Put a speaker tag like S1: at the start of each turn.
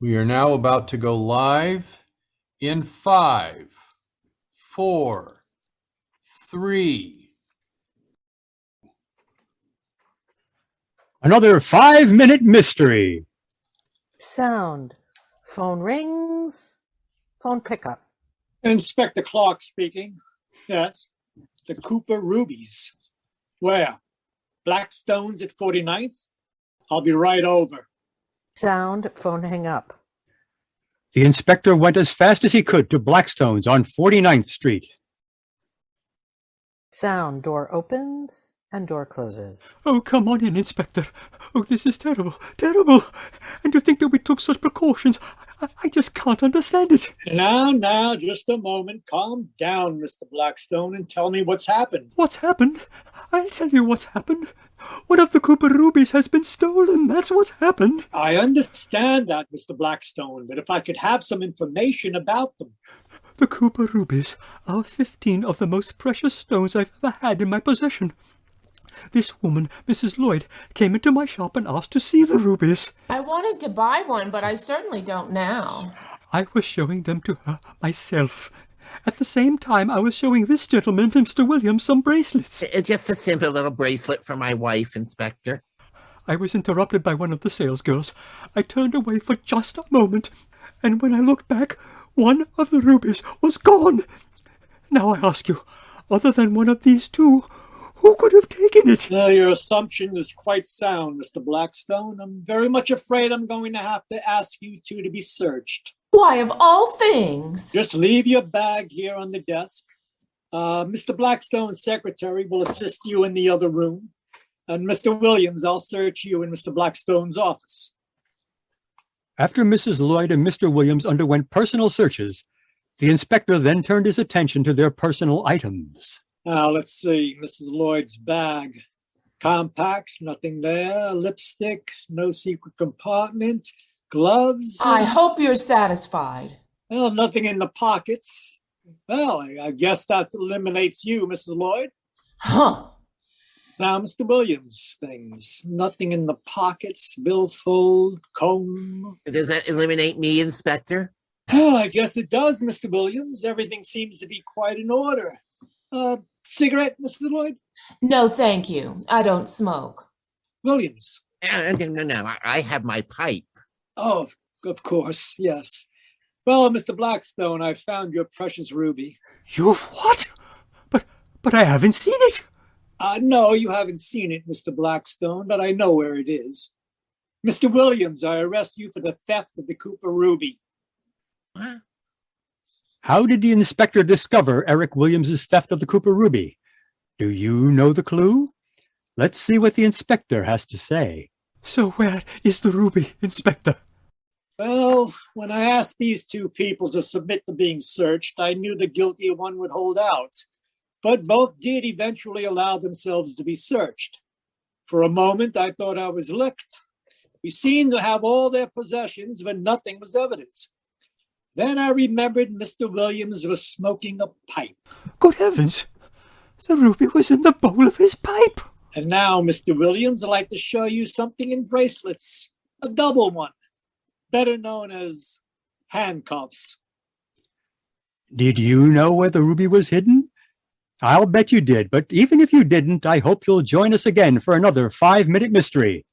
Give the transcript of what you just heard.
S1: We are now about to go live in 5, 4, 3.
S2: Another 5-minute mystery.
S3: Sound. Phone rings. Phone pickup.
S4: Inspector Clark speaking. Yes, the Cooper Rubies. Where? Blackstone's at 49th? I'll be right over.
S3: Sound. Phone hang up.
S2: The inspector went as fast as he could to Blackstone's on 49th Street.
S3: Sound. Door opens and door closes.
S5: Oh, come on in, Inspector. Oh, this is terrible, terrible. And to think that we took such precautions, I just can't understand it.
S4: Now, just a moment. Calm down, Mr. Blackstone, and tell me what's happened.
S5: What's happened? I'll tell you what's happened. One of the Cooper rubies has been stolen. That's what's happened.
S4: I understand that, Mr. Blackstone, but if I could have some information about them.
S5: The Cooper rubies are 15 of the most precious stones I've ever had in my possession. This woman, Mrs. Lloyd, came into my shop and asked to see the rubies.
S6: I wanted to buy one, but I certainly don't now.
S5: I was showing them to her myself. At the same time, I was showing this gentleman, Mr. Williams, some bracelets.
S7: Just a simple little bracelet for my wife, Inspector.
S5: I was interrupted by one of the salesgirls. I turned away for just a moment, and when I looked back, one of the rubies was gone. Now I ask you, other than one of these two, who could have taken it?
S4: Your assumption is quite sound, Mr. Blackstone. I'm very much afraid I'm going to have to ask you two to be searched.
S6: Why, of all things?
S4: Just leave your bag here on the desk. Mr. Blackstone's secretary will assist you in the other room. And Mr. Williams, I'll search you in Mr. Blackstone's office.
S2: After Mrs. Lloyd and Mr. Williams underwent personal searches, the inspector then turned his attention to their personal items.
S4: Now, let's see. Mrs. Lloyd's bag. Compact, nothing there. Lipstick, no secret compartment. Gloves.
S6: I hope you're satisfied.
S4: Well, nothing in the pockets. Well, I guess that eliminates you, Mrs. Lloyd.
S6: Huh.
S4: Now, Mr. Williams, things. Nothing in the pockets, billfold, comb.
S7: Does that eliminate me, Inspector?
S4: Well, I guess it does, Mr. Williams. Everything seems to be quite in order. Cigarette, Mr. Lloyd?
S6: No, thank you. I don't smoke.
S4: Williams.
S7: No. I have my pipe.
S4: Oh, of course, yes. Well, Mr. Blackstone, I found your precious ruby.
S5: You've what? But I haven't seen it.
S4: No, you haven't seen it, Mr. Blackstone, but I know where it is. Mr. Williams, I arrest you for the theft of the Cooper ruby.
S7: What?
S2: How did the inspector discover Eric Williams's theft of the Cooper ruby? Do you know the clue? Let's see what the inspector has to say.
S5: So where is the ruby, Inspector?
S4: Well, when I asked these two people to submit to being searched, I knew the guilty one would hold out. But both did eventually allow themselves to be searched. For a moment, I thought I was licked. We seemed to have all their possessions, but nothing was evidence. Then I remembered Mr. Williams was smoking a pipe.
S5: Good heavens! The ruby was in the bowl of his pipe!
S4: And now, Mr. Williams, I'd like to show you something in bracelets. A double one, better known as handcuffs.
S2: Did you know where the ruby was hidden? I'll bet you did, but even if you didn't, I hope you'll join us again for another 5-minute mystery.